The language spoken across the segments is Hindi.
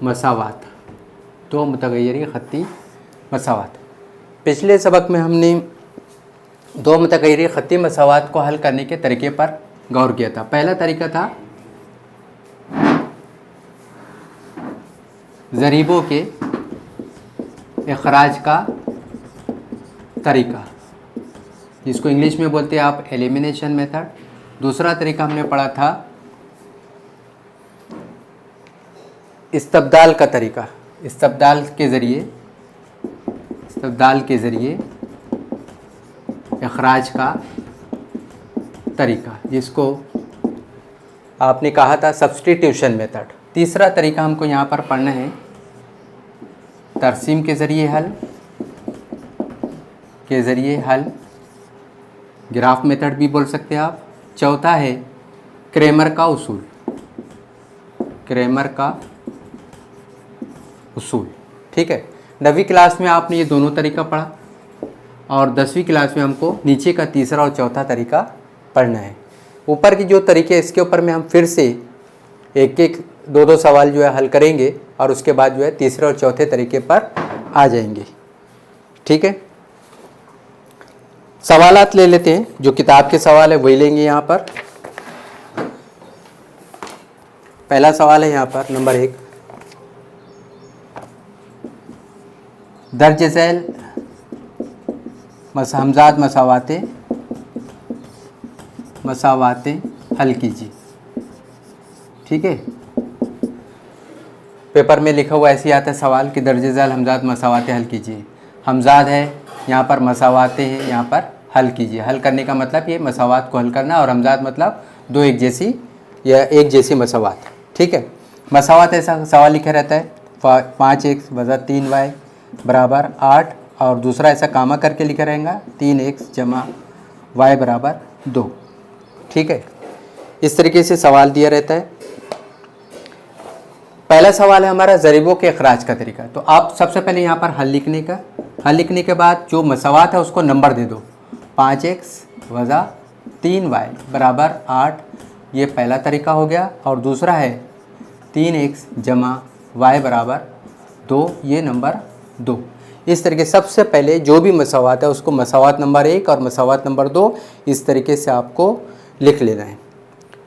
मसावात, दो मुतगय्यरी ख़त्ती मसावात। पिछले सबक में हमने दो मुतगय्यरी ख़त्ती मसावात को हल करने के तरीके पर गौर किया था। पहला तरीका था ज़रीबों के इखराज का तरीका, जिसको इंग्लिश में बोलते हैं आप एलिमिनेशन मेथड। दूसरा तरीका हमने पढ़ा था इस्तब्दाल का तरीका, इस्तब्दाल के ज़रिए इखराज का तरीका, जिसको आपने कहा था सब्स्टिट्यूशन मेथड। तीसरा तरीका हमको यहाँ पर पढ़ना है तरसीम के ज़रिए हल, ग्राफ मेथड भी बोल सकते हैं आप। चौथा है क्रेमर का उसूल। ठीक है, 9वीं क्लास में आपने ये दोनों तरीका पढ़ा और 10वीं क्लास में हमको नीचे का तीसरा और चौथा तरीका पढ़ना है। ऊपर की जो तरीके इसके ऊपर में हम फिर से एक एक दो सवाल जो है हल करेंगे और उसके बाद जो है तीसरे और चौथे तरीके पर आ जाएंगे। ठीक है, सवालात ले लेते हैं। जो किताब के सवाल है वही लेंगे यहाँ पर। पहला सवाल है यहाँ पर नंबर 1, दर्ज झैल हमजाद मसावातें हल कीजिए। ठीक है, पेपर में लिखा हुआ ऐसे ही आता है सवाल कि दर्ज झैल हमजाद मसावातें हल कीजिए। हमजाद है यहाँ पर, मसावातें है यहाँ पर, हल कीजिए। हल करने का मतलब ये मसावात को हल करना, और हमजाद मतलब दो एक जैसी या एक जैसी मसावात। ठीक है, मसावात ऐसा सवाल लिखा रहता है 5x + 3y बराबर 8, और दूसरा ऐसा कामा करके लिखा रहेगा 3x + y बराबर 2। ठीक है, इस तरीके से सवाल दिया रहता है। पहला सवाल है हमारा ज़रीबों के इखराज का तरीका। तो आप सबसे पहले यहाँ पर हल लिखने के बाद जो मसावात है उसको नंबर दे दो। 5x + 3y बराबर 8, ये पहला तरीका हो गया। और दूसरा है 3x + y बराबर 2, ये नंबर 2। इस तरीके सबसे पहले जो भी मसावात है उसको मसावात नंबर 1 और मसावात नंबर 2 इस तरीके से आपको लिख लेना है।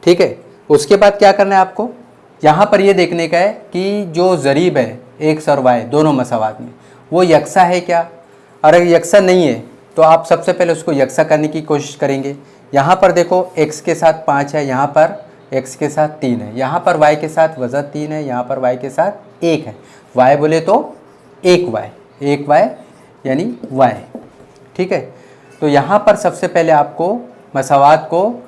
ठीक है, उसके बाद क्या करना है आपको, यहाँ पर ये देखने का है कि जो ज़रीब है x और y दोनों मसावात में वो यकसा है क्या। अगर यकसा नहीं है तो आप सबसे पहले उसको यकसा करने की कोशिश करेंगे। यहाँ पर देखो x के साथ 5 है, यहाँ पर x के साथ 3 है, यहाँ पर y के साथ -3 है, यहाँ पर y के साथ 1 है। y बोले तो 1y यानी y। ठीक है, तो यहाँ पर सबसे पहले आपको मसावात को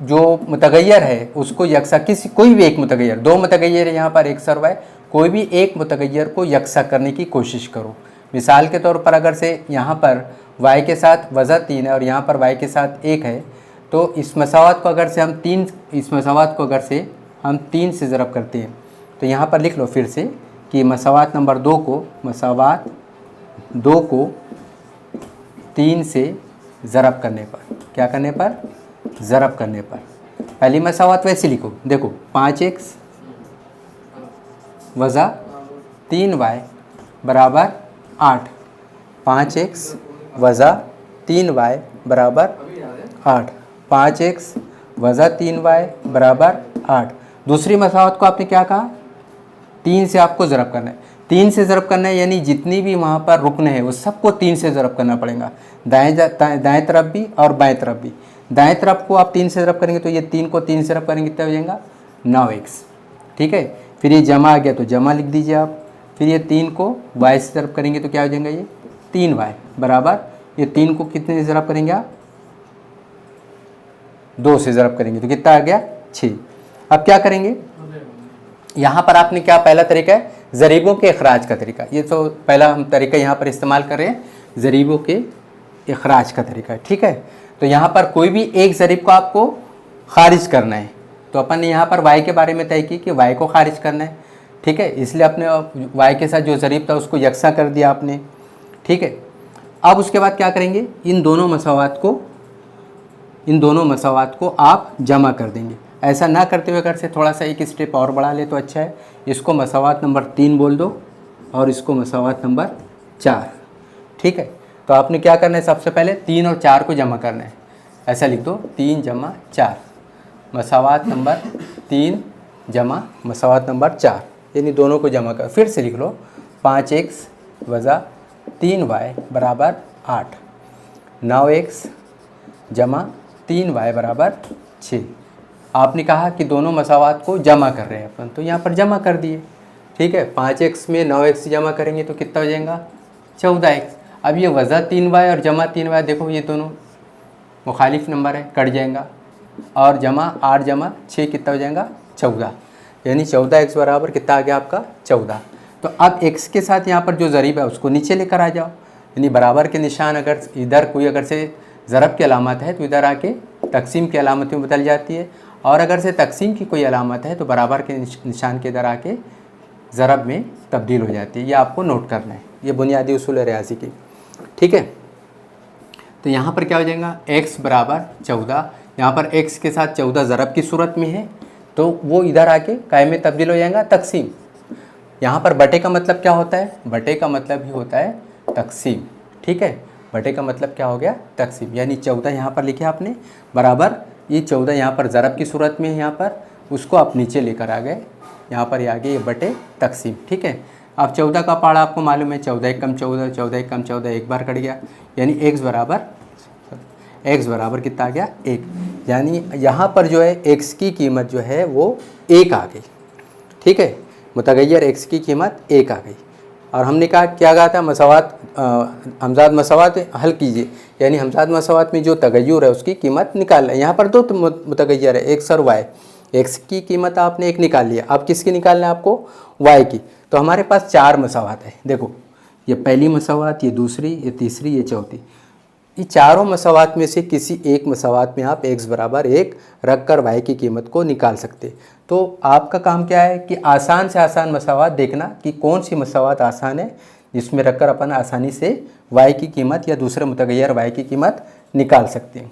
जो मुतगय्यर है उसको यकसा, कोई भी एक मुतगय्यर, दो मुतगय्यर है यहाँ पर x और y, कोई भी एक मुतगय्यर को यकसा करने की कोशिश करो। मिसाल के तौर पर अगर से यहाँ पर y के साथ -3 है और यहाँ पर y के साथ 1 है, तो इस मसावात को अगर से हम 3 से ज़रब करते हैं तो यहाँ पर लिख लो फिर से कि मसावात नंबर 2 को 3 से ज़रब करने पर, क्या करने पर, ज़रब करने पर। पहली मसावात वैसे लिखो, देखो 5x + 3y बराबर 8, 5x + 3y बराबर 8, 5x + 3y बराबर 8। दूसरी मसावात को आपने क्या कहा, 3 से आपको ज़रब करना है। 3 से ज़रब करना है यानी जितनी भी वहाँ पर रुकन है वो सबको 3 से ज़रब करना पड़ेगा, दाएं तरफ भी और बाएं तरफ भी। दाएं तरफ को आप 3 से ज़रब करेंगे तो ये 3 को 3 से ज़रब करेंगे कितना हो जाएगा, 9x। ठीक है, फिर ये जमा आ गया तो जमा लिख दीजिए आप। फिर ये 3 को y से ज़रब करेंगे तो क्या हो जाएगा, ये 3y बराबर, ये 3 को कितने से ज़रब करेंगे आप, 2 से ज़रब करेंगे तो कितना आ गया, 6। अब क्या करेंगे, यहाँ पर आपने क्या, पहला तरीका है ज़रीबों के इखराज का तरीका। ये तो पहला हम तरीका यहाँ पर इस्तेमाल कर रहे हैं, ज़रीबों के इखराज का तरीका है। ठीक है, तो यहाँ पर कोई भी एक ज़रीब को आपको खारिज करना है, तो अपन ने यहाँ पर y के बारे में तय की कि y को खारिज करना है। ठीक है, इसलिए अपने y के साथ जो ज़रीब था उसको यकसा कर दिया आपने। ठीक है, अब उसके बाद क्या करेंगे, इन दोनों मसावात को आप जमा कर देंगे। ऐसा ना करते हुए अगर से थोड़ा सा एक स्टेप और बढ़ा ले तो अच्छा है। इसको मसावात नंबर 3 बोल दो और इसको मसावात नंबर 4। ठीक है, तो आपने क्या करना है, सबसे पहले 3 और 4 को जमा करना है। ऐसा लिख दो 3 जमा 4, मसावात नंबर 3 जमा मसावात नंबर 4, यानी दोनों को जमा कर। फिर से लिख लो 5x वज़ा 3y बराबर 8, 9x जमा 3y बराबर 6। आपने कहा कि दोनों मसावात को जमा कर रहे हैं अपन, तो यहाँ पर जमा कर दिए। ठीक है, 5x में 9x जमा करेंगे तो कितना हो जाएगा 14x। अब ये वज़ा 3y और जमा 3y, देखो ये दोनों मुखालिफ नंबर है, कट जाएगा। और जमा 8 जमा 6 कितना हो जाएगा 14, यानी 14x बराबर कितना आ गया आपका 14। तो अब x के साथ यहाँ पर जो ज़रीब है उसको नीचे लेकर आ जाओ, यानी बराबर के निशान अगर इधर कोई अगर से ज़रब की अलामत है तो इधर आके तकसीम की अलामत में बदल जाती है, और अगर से तकसीम की कोई अलामत है तो बराबर के निशान के इधर आके ज़रब में तब्दील हो जाती है। ये आपको नोट करना है, ये बुनियादी उसूल है रियाजी की। ठीक है, तो यहाँ पर क्या हो जाएगा x बराबर 14, यहाँ पर x के साथ 14 ज़रब की सूरत में है तो वो इधर आके कायम में तब्दील हो जाएगा तकसीम। यहाँ पर बटे का मतलब क्या होता है, बटे का मतलब ही होता है तकसीम। ठीक है, बटे का मतलब क्या हो गया तकसीम, यानी 14 यहाँ पर लिखे आपने बराबर, ये 14 यहाँ पर ज़रब की सूरत में है, यहाँ पर उसको आप नीचे लेकर आ गए, यहाँ पर ये आगे ये बटे तकसीम। ठीक है, अब 14 का पहाड़ा आपको मालूम है, 14 एक कम 14, 14 एक कम 14, एक बार कट गया, यानी x बराबर कितना आ गया 1, यानी यहाँ पर जो है x की कीमत जो है वो 1 आ गई। ठीक है, मुतगय्यर x की कीमत 1 आ गई। और हमने कहा क्या कहा था, मसावात हमजाद मसावात हल कीजिए, यानी हमजाद मसावात में जो तगय्युर है उसकी कीमत निकाल लें। यहाँ पर दो मुतगय्यर है x और y, x की कीमत आपने एक निकाल लिया, अब किसकी निकालना है आपको y की। तो हमारे पास 4 मसावात है, देखो ये पहली मसावात, ये दूसरी, ये तीसरी, ये चौथी। ये चारों मसावात में से किसी एक मसावात में आप x बराबर 1 रख कर y की कीमत को निकाल सकते। तो आपका काम क्या है कि आसान से आसान मसावात देखना कि कौन सी मसावात आसान है जिसमें रखकर अपन आसानी से y की कीमत या दूसरे मुतगय्यर y की कीमत निकाल सकते हैं।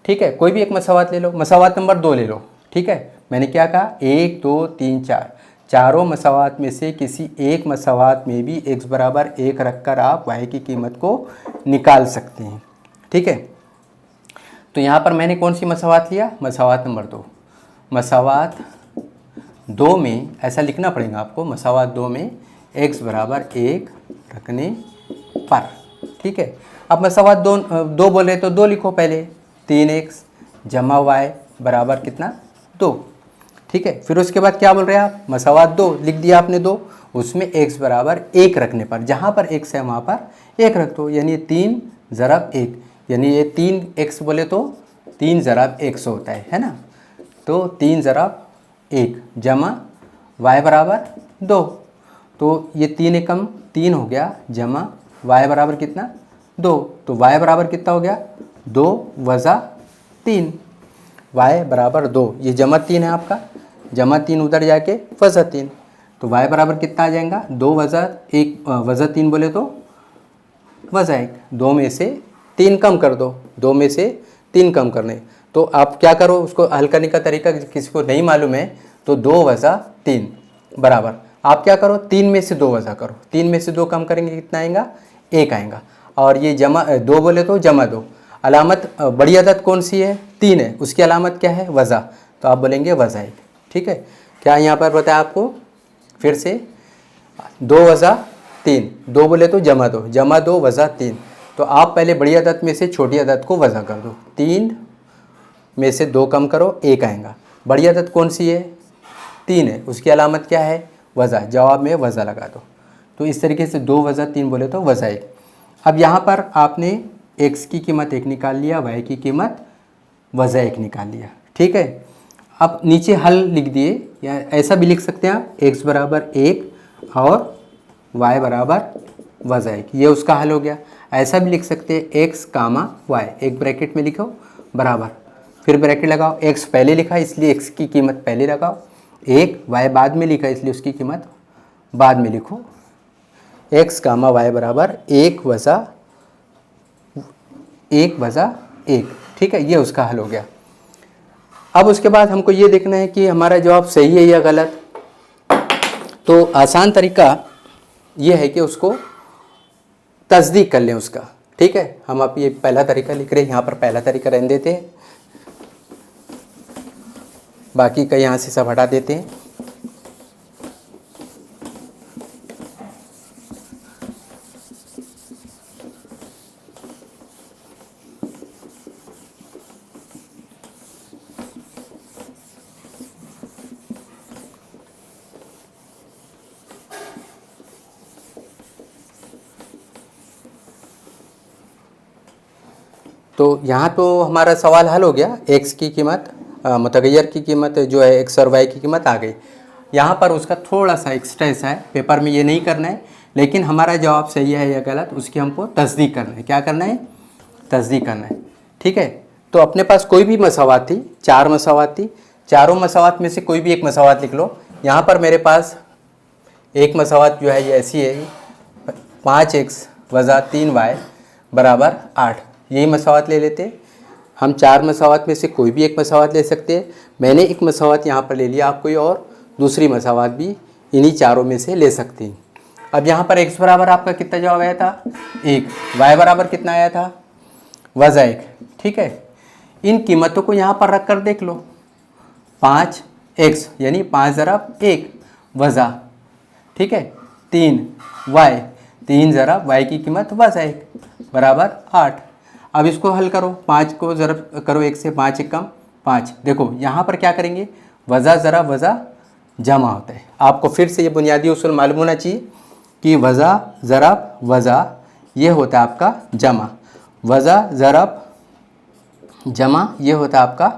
ठीक है, कोई भी एक मसावात ले लो, मसावात नंबर 2 ले लो। ठीक है, मैंने क्या कहा 1 2 3 4, चारों मसावात में से किसी एक मसावात में भी x बराबर 1 रखकर आप y की कीमत को निकाल सकते हैं। ठीक है, तो यहाँ पर मैंने कौन सी मसावात लिया, मसावात नंबर 2। मसावात 2 में ऐसा लिखना पड़ेगा आपको, मसावात 2 में x बराबर 1 रखने पर। ठीक है, अब मसावात 2 बोले तो 2 लिखो पहले, 3x जमा y बराबर कितना 2। ठीक है, फिर उसके बाद क्या बोल रहे हैं आप, मसावात 2 लिख दिया आपने 2, उसमें x बराबर 1 रखने पर, जहाँ पर x है वहाँ पर 1 रख दो, यानी 3 ज़रब 1, यानी ये 3x बोले तो 3 ज़रब 100 होता है ना। तो 3 ज़रब 1 जमा y बराबर 2, तो ये 3 एकम 3 हो गया, जमा y बराबर कितना 2, तो y बराबर कितना हो गया 2 वज़ा 3, y बराबर 2, ये जमा 3 है आपका, जमा 3 उधर जाके वज़ा 3, तो y बराबर कितना आ जाएगा 2 वज़ा 1, वज़ा 3 बोले तो वज़ा 1, 2 में से 3 कम कर दो, 2 में से 3 कम करने। तो आप क्या करो, उसको हल करने का तरीका किसी को नहीं मालूम है तो 2 वज़ा 3 बराबर, आप क्या करो 3 में से 2 वज़ा करो, 3 में से 2 कम करेंगे कितना आएगा 1 आएगा, और ये जमा 2 बोले तो जमा 2, अलामत बड़ी अदद कौन सी है 3 है, उसकी अलामत क्या है वज़ा, तो आप बोलेंगे वज़ा 1। ठीक है, क्या यहाँ पर बताया आपको फिर से 2 वज़ा 3, 2 बोले तो जमा 2, जमा 2 वज़ा 3, तो आप पहले बड़ी अदद में से छोटी अदद को वज़ा कर दो, 3 में से 2 कम करो 1 आएगा। बड़ी अदद कौन सी है 3 है, उसकी अलामत क्या है वज़ा, जवाब में वज़ा लगा दो। तो इस तरीके से 2 वज़ा 3 बोले तो वज़ा 1। अब यहाँ पर आपने x की कीमत 1 निकाल लिया, y की कीमत वज़ा 1 निकाल लिया। ठीक है, अब नीचे हल लिख दिए, या ऐसा भी लिख सकते हैं आप x बराबर 1 और y बराबर वज़ा 1, ये उसका हल हो गया। ऐसा भी लिख सकते हैं x कामा y, एक ब्रैकेट में लिखो बराबर, फिर ब्रैकेट लगाओ, x पहले लिखा इसलिए x की कीमत पहले लगाओ, 1 y बाद में लिखा इसलिए उसकी कीमत बाद में लिखो, x कामा y बराबर 1 वज़ा 1। ठीक है, ये उसका हल हो गया। अब उसके बाद हमको ये देखना है कि हमारा जवाब सही है या गलत। तो आसान तरीका ये है कि उसको तस्दीक कर लें उसका। ठीक है, हम अब ये पहला तरीका लिख रहे हैं, यहाँ पर पहला तरीका रहने देते हैं, बाकी का यहाँ से सब हटा देते हैं। तो यहाँ तो हमारा सवाल हल हो गया। एक्स की कीमत मुतगैर की कीमत जो है एक्स और वाई की कीमत आ गई। यहाँ पर उसका थोड़ा सा एक्स्ट्रा ऐसा है, पेपर में ये नहीं करना है, लेकिन हमारा जवाब सही है या गलत उसकी हमको तस्दीक करना है। क्या करना है? तस्दीक करना है। ठीक है, तो अपने पास कोई भी मसावात थी, 4 मसावात थी, चारों मसावात में से कोई भी एक मसावात लिख लो। यहाँ पर मेरे पास एक मसावात जो है ये ऐसी है, 5x वज़ा 3y बराबर 8। यही मसावात ले लेते हैं। हम 4 मसावात में से कोई भी एक मसावात ले सकते हैं। मैंने एक मसावात यहाँ पर ले लिया, आप कोई और दूसरी मसावात भी इन्हीं चारों में से ले सकते हैं। अब यहाँ पर x बराबर आपका कितना जवाब आया था? 1। y बराबर कितना आया था? वज़ा 1। ठीक है, इन कीमतों को यहाँ पर रख कर देख लो। 5x यानी 5 ज़रब 1 वज़ा, ठीक है, 3y, 3 ज़रब y की कीमत वज़ा 1 बराबर 8। अब इसको हल करो, 5 को ज़रब करो 1 से, 5 1 कम 5। देखो यहाँ पर क्या करेंगे, वज़ा ज़रब वज़ा जमा होता है। आपको फिर से ये बुनियादी उसूल मालूम होना चाहिए कि वज़ा ज़रब वज़ा ये होता है आपका जमा, वज़ा ज़रब जमा ये होता है आपका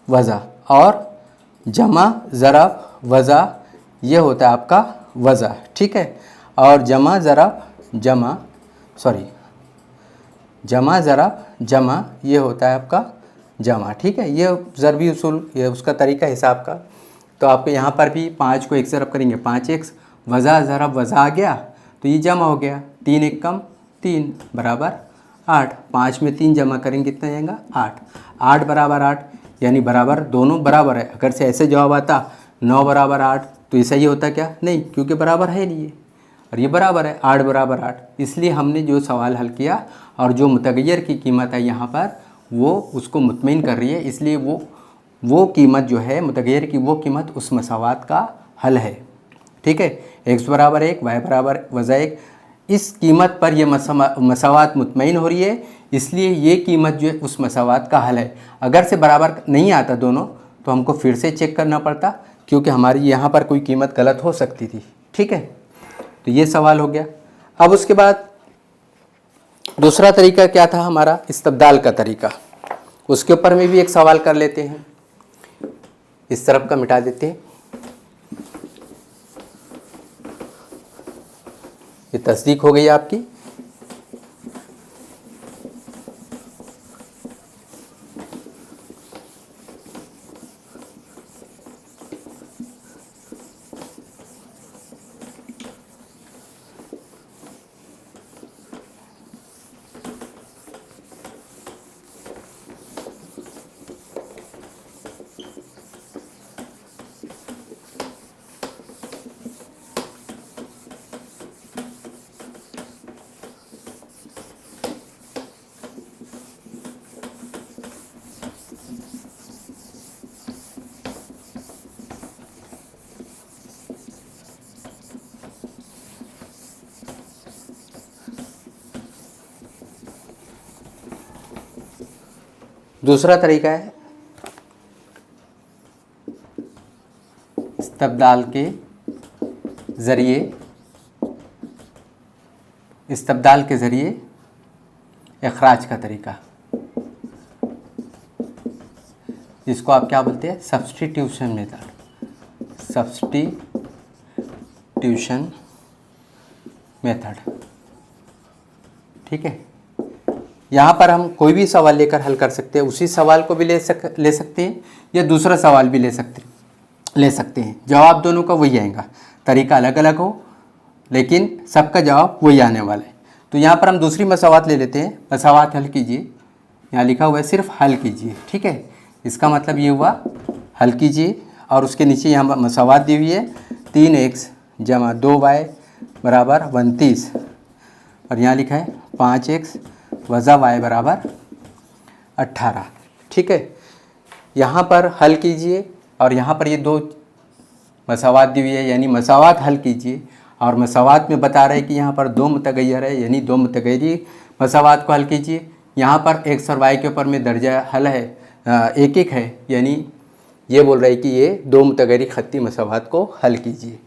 वज़ा, और जमा ज़रब वज़ा ये होता है आपका वज़ा। ठीक है, और जमा ज़रब जमा जमा ज़रब जमा ये होता है आपका जमा। ठीक है, ये ज़रबी उसूल, ये उसका तरीका हिसाब का। तो आपको यहाँ पर भी 5 को 1 ज़रब करेंगे, 5x वज़ा ज़रब वज़ा आ गया तो ये जमा हो गया, 3 1 कम 3 बराबर 8। 5 में 3 जमा करेंगे कितना जाएगा? 8। 8 बराबर 8 यानी बराबर, दोनों बराबर है। अगर से ऐसे जवाब आता 9 बराबर 8 तो ऐसा ही होता क्या? नहीं, क्योंकि बराबर है नहीं ये, और ये बराबर है 8 बराबर 8। इसलिए हमने जो सवाल हल किया और जो मुतगैर की कीमत है यहाँ पर वो उसको मुतमईन कर रही है, इसलिए वो कीमत जो है मुतगैर की, वो कीमत उस मसावात का हल है। ठीक है, x बराबर 1 y बराबर वज़ा 1, इस कीमत पर यह मसावात मुतमईन हो रही है, इसलिए ये कीमत जो है उस मसावात का हल है। अगर से बराबर नहीं आता दोनों तो हमको फिर से चेक करना पड़ता, क्योंकि हमारी यहाँ पर कोई कीमत गलत हो सकती थी। ठीक है, तो ये सवाल हो गया। अब उसके बाद दूसरा तरीका क्या था हमारा? इस्तब्दाल का तरीका। उसके ऊपर में भी एक सवाल कर लेते हैं। इस तरफ का मिटा देते हैं, ये तस्दीक हो गई आपकी। दूसरा तरीका है इस्तब्दाल के ज़रिए इखराज का तरीका। इसको आप क्या बोलते हैं? Substitution method. Substitution method. ठीक है, यहाँ पर हम कोई भी सवाल लेकर हल कर सकते हैं। उसी सवाल को भी ले सकते हैं या दूसरा सवाल भी ले सकते हैं। जवाब दोनों का वही आएगा, तरीका अलग अलग हो लेकिन सबका जवाब वही आने वाला है। तो यहाँ पर हम दूसरी मसावात ले लेते हैं। मसावात हल कीजिए, यहाँ लिखा हुआ है सिर्फ हल कीजिए। ठीक है, इसका मतलब ये हुआ हल कीजिए और उसके नीचे यहाँ मसावात दी हुई है 3x जमा 2y बराबर 29 और यहाँ लिखा है 5x वज़ा y बराबर 18। ठीक है, यहाँ पर हल कीजिए और यहाँ पर ये दो मसावात दी हुई है यानी मसावात हल कीजिए और मसावात में बता रहे हैं कि यहाँ पर दो मुतगैर है यानी दो मुतगैरी मसावात को हल कीजिए। यहाँ पर x और y के ऊपर में दर्जा हल है एक एक है यानी ये बोल रहे हैं कि ये दो मुतगैरी ख़त्ती मसावात को हल कीजिए।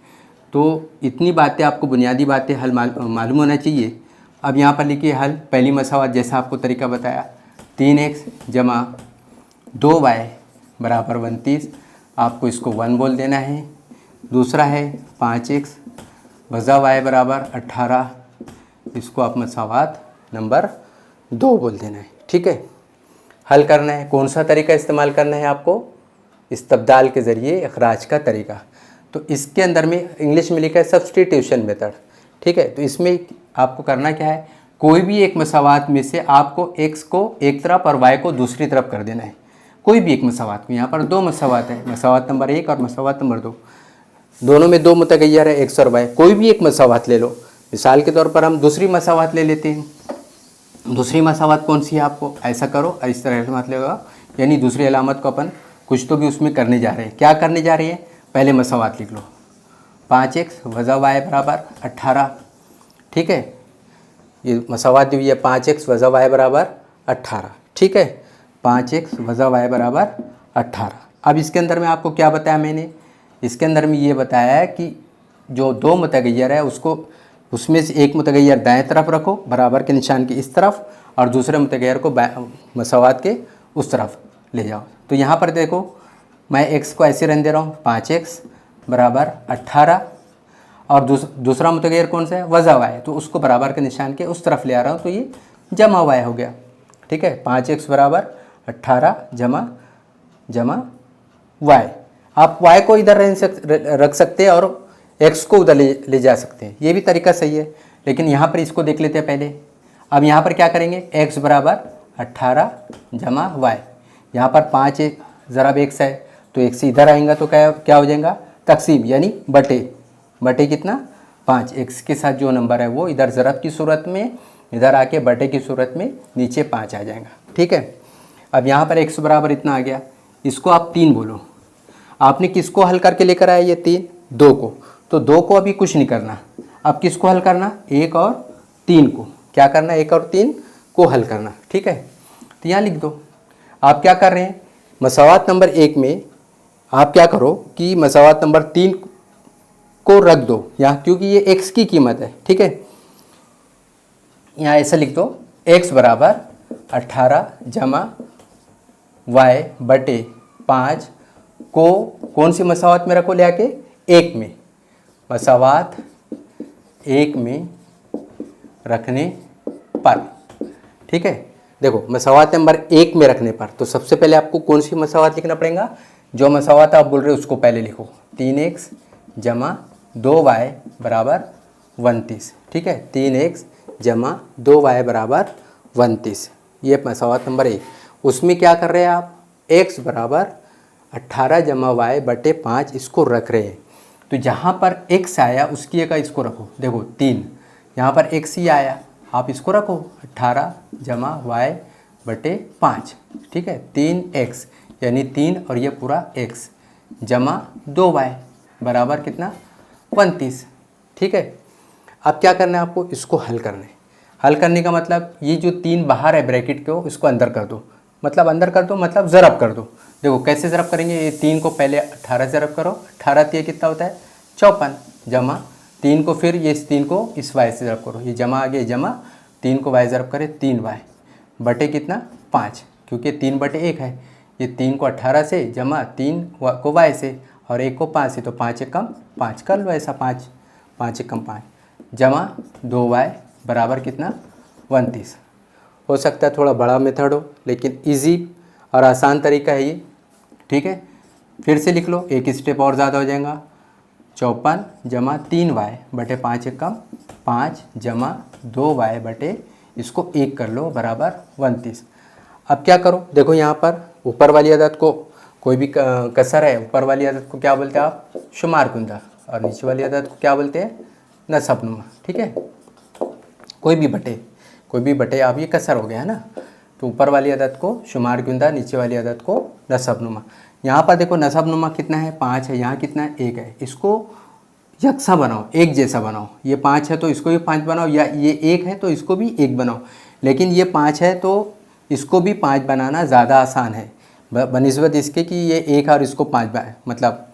तो इतनी बातें आपको बुनियादी बातें हल मालूम होना चाहिए। अब यहाँ पर लिखिए हल। पहली मसावात जैसा आपको तरीका बताया 3x जमा 2y बराबर 29, आपको इसको 1 बोल देना है। दूसरा है 5x वज़ा y बराबर 18, इसको आप मसावात नंबर 2 बोल देना है। ठीक है, हल करना है। कौन सा तरीका इस्तेमाल करना है आपको? इस्तब्दाल के ज़रिए इखराज का तरीका। तो इसके अंदर में इंग्लिश में लिखा है सब्स्टिट्यूशन मेथड। ठीक है, तो इसमें आपको करना क्या है, कोई भी एक मसावात में से आपको x को एक तरफ और y को दूसरी तरफ कर देना है। कोई भी एक मसावात में, यहाँ पर दो मसावात है, मसावात नंबर 1 और मसावात नंबर 2, दोनों में दो मुतगैर है x और y। कोई भी एक मसावात ले लो। मिसाल के तौर पर हम दूसरी मसावात ले लेते हैं। दूसरी मसावात कौन सी है? आपको ऐसा करो, इस तरह अलामत लेगा यानी दूसरी अलामत को अपन कुछ तो भी उसमें करने जा रहे हैं। क्या करने जा रहे हैं? पहले मसावात लिख लो। 5x वज़ा y बराबर 18। ठीक है, ये मसावात दी हुई है 5x वज़ा y बराबर 18। ठीक है, 5x वज़ा y बराबर 18। अब इसके अंदर में आपको क्या बताया मैंने? इसके अंदर में ये बताया है कि जो दो मुतगैर है उसको, उसमें से एक मुतगैर दाएं तरफ रखो बराबर के निशान की इस तरफ और दूसरे मुतगैर को मसावात के उस तरफ ले जाओ। तो यहाँ पर देखो मैं x को ऐसे रहने दे रहा हूँ 5x बराबर 18 और दूसरा मुतगैर कौन सा है? वज़ा y, तो उसको बराबर के निशान के उस तरफ ले आ रहा हूँ, तो ये जमा y हो गया। ठीक है, 5x बराबर 18 जमा y। आप y को इधर रख सकते हैं और x को उधर ले जा सकते हैं, ये भी तरीका सही है। लेकिन यहाँ पर इसको देख लेते हैं पहले। अब यहाँ पर क्या करेंगे? x बराबर 18 जमा y। यहाँ पर 5 ज़रा x है तो x इधर आएगा तो क्या हो जाएगा? तकसीम यानी बटे कितना? 5। x के साथ जो नंबर है वो इधर ज़रब की सूरत में, इधर आके बटे की सूरत में नीचे 5 आ जाएगा। ठीक है, अब यहाँ पर x बराबर इतना आ गया, इसको आप 3 बोलो। आपने किसको हल करके लेकर आया? ये 3, 2 को। तो 2 को अभी कुछ नहीं करना, अब किसको हल करना? 1 और 3 को। क्या करना? 1 और 3 को हल करना। ठीक है, तो यहाँ लिख दो। आप क्या कर रहे हैं? मसावात नंबर 1 में आप क्या करो कि मसावात नंबर 3 को रख दो यहाँ, क्योंकि ये x की कीमत है। ठीक है, यहाँ ऐसा लिख दो x बराबर 18 जमा y बटे 5 को कौन सी मसावात में रखो? ले आके 1 में। मसावात 1 में रखने पर। ठीक है, देखो मसावात नंबर 1 में रखने पर तो सबसे पहले आपको कौन सी मसावात लिखना पड़ेगा? जो मसावात आप बोल रहे हो उसको पहले लिखो। 3x जमा 2y बराबर 29। ठीक है, 3x जमा 2y बराबर 29, ये मसावात नंबर 1। उसमें क्या कर रहे हैं आप? x बराबर 18 जमा y बटे 5 इसको रख रहे हैं। तो जहाँ पर x आया उसकी जगह इसको रखो। देखो 3, यहाँ पर x ही आया, आप इसको रखो 18 जमा y बटे 5। ठीक है, 3x यानी 3 और ये पूरा x जमा 2y बराबर कितना? 29। ठीक है, अब क्या करना है आपको? इसको हल करना है। हल करने का मतलब ये जो 3 बाहर है ब्रैकेट के, इसको अंदर कर दो। मतलब अंदर कर दो मतलब ज़रब कर दो। देखो कैसे ज़रब करेंगे? ये 3 को पहले 18 ज़रब करो, 18 3 कितना होता है? 54 जमा 3 को फिर ये इस 3 को इस y से ज़रब करो, ये जमा आ गया, जमा 3 को y ज़रब करे 3y बटे कितना? 5, क्योंकि 3 बटे 1 है। ये 3 को 18 से जमा 3 को y से और 1 को 5 से, तो 5 एक कम 5 कर लो ऐसा, 5 एक कम 5 जमा 2y बराबर कितना? 29। हो सकता है थोड़ा बड़ा मेथड हो, लेकिन इजी और आसान तरीका है ये। ठीक है, फिर से लिख लो, एक स्टेप और ज़्यादा हो जाएगा। 54 जमा 3y बटे 5 एक कम 5 जमा 2y बटे इसको 1 कर लो बराबर 29। अब क्या करो? देखो यहाँ पर ऊपर वाली अदद को, कोई भी कसर है, ऊपर वाली अदद को क्या बोलते हैं आप? शुमार कुंदा, और नीचे वाली अदद को क्या बोलते हैं? नसबनुमा। ठीक है, कोई भी बटे आप, ये कसर हो गया है ना, तो ऊपर वाली अदद को शुमार कुंदा, नीचे वाली अदद को नसबनुमा। यहाँ पर देखो नसबनुमा कितना है? 5 है। यहाँ कितना है? 1 है। इसको यकसा बनाओ, एक जैसा बनाओ। ये 5 है तो इसको भी 5 बनाओ, या ये 1 है तो इसको भी 1 बनाओ। लेकिन ये 5 है तो इसको भी 5 बनाना ज़्यादा आसान है बनिस्बत इसके कि ये 1 और इसको 5 मतलब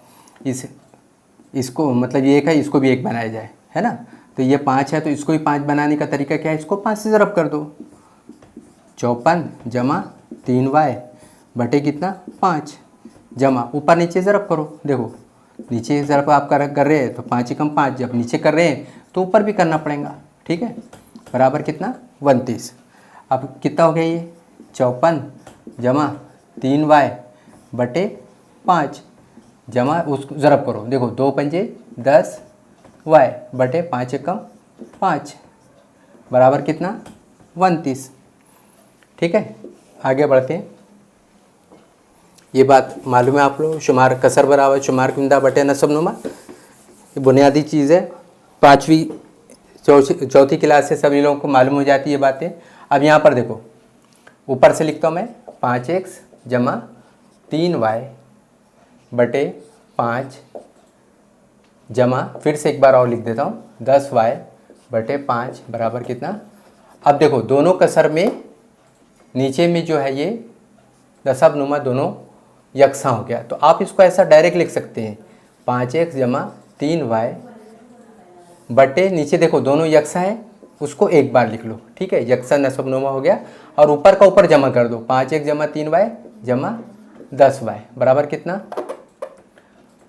इसको मतलब ये 1 है, इसको भी 1 बनाया जाए, है ना। तो ये 5 है तो इसको भी 5 बनाने का तरीका क्या है? इसको 5 से ज़रब कर दो। 54 जमा 3y बटे कितना? 5 जमा ऊपर नीचे ज़रब करो। देखो नीचे ज़रब आप कर रहे हैं तो 5 एकम 5, जब नीचे कर रहे हैं तो ऊपर भी करना पड़ेगा। ठीक है, बराबर कितना? 29। अब कितना हो गया ये? 54 जमा 3y बटे 5 जमा उसको ज़रब करो। देखो 2 पंजे 10 y बटे 5 एकम 5 बराबर कितना? 29। ठीक है, आगे बढ़ते हैं। ये बात मालूम है आप लोग, शुमार कसर बराबर शुमार कुंदा बटे नसबनुमा, ये बुनियादी चीज़ है। 5वीं चौथी क्लास से सभी लोगों को मालूम हो जाती है ये बातें। अब यहाँ पर देखो, ऊपर से लिखता हूँ मैं 5x जमा 3y बटे 5 जमा, फिर से एक बार और लिख देता हूँ, 10y बटे 5 बराबर कितना? अब देखो दोनों कसर में नीचे में जो है ये नसबनुमा दोनों यकसा हो गया, तो आप इसको ऐसा डायरेक्ट लिख सकते हैं 5x जमा 3y बटे, नीचे देखो दोनों यकसा है, उसको एक बार लिख लो। ठीक है, यकसा नसबनुमा हो गया, और ऊपर का ऊपर जमा कर दो। 5x जमा 3y जमा 10y बराबर कितना?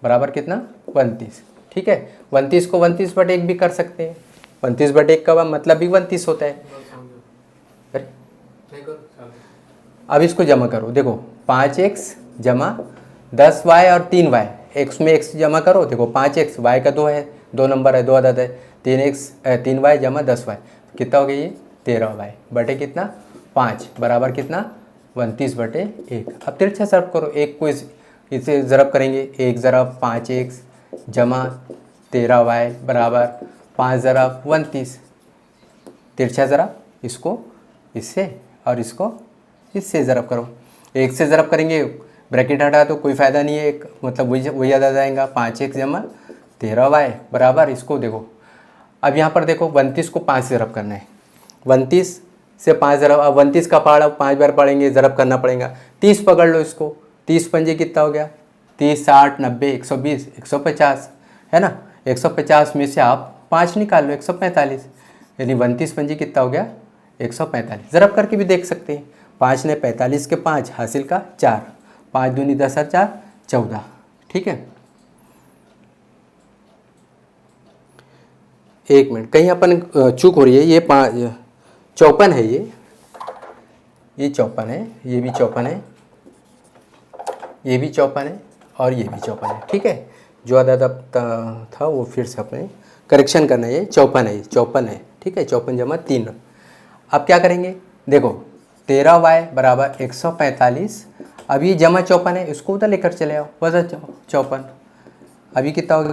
बराबर कितना? 29। ठीक है, 29 को 29 बटे 1 भी कर सकते हैं। 29 बटे 1 का मतलब भी 29 होता है। अब इसको जमा करो। देखो 5x जमा 10y और 3y, x में x जमा करो। देखो 5x, y का 2 है, 2 नंबर है, 2 अदद है। 3y जमा 10y कितना हो गया ये? 13y बटे कितना? 5 बराबर कितना? 29 बटे 1। अब तिरछा ज़रब करो, एक को इसे ज़रब करेंगे, 1 ज़रब 5x जमा 13y बराबर 5 ज़रब 29। तिरछा ज़रब, इसको इससे और इसको इससे ज़रब करो। 1 से ज़रब करेंगे, ब्रैकेट हटा तो कोई फ़ायदा नहीं है, एक मतलब वही याद आ जाएगा। 5x जमा 13y बराबर, इसको देखो अब यहाँ पर देखो 29 को 5 से ज़रब करना है। 29 से 5 ज़रब, अब 29 का पहाड़ा 5 बार पढ़ेंगे, ज़रब करना पड़ेगा। 30 पकड़ लो इसको, 30 पंजे कितना हो गया? 30 60 90 120 150 है ना। 150 में से आप 5 निकाल लो, 145, यानी 29 पंजे कितना हो गया? 145। ज़रब करके भी देख सकते हैं। 5 ने 45 के 5 हासिल का 4, 5 दूनी 10 और 4 14। ठीक है, एक मिनट, कहीं अपन चूक हो रही है। ये 54 है, ये 54 है, ये भी 54 है, ये भी 54 है और ये भी 54 है। ठीक है, जो अदद अब था वो फिर से अपने करेक्शन करना है। ये 54 है, ये 54 है। ठीक है, 54 जमा 3। अब क्या करेंगे? देखो 13y बराबर 145। अब ये जमा 54 है, इसको उधर लेकर चले आओ, वजह 54। अभी कितना हो गया?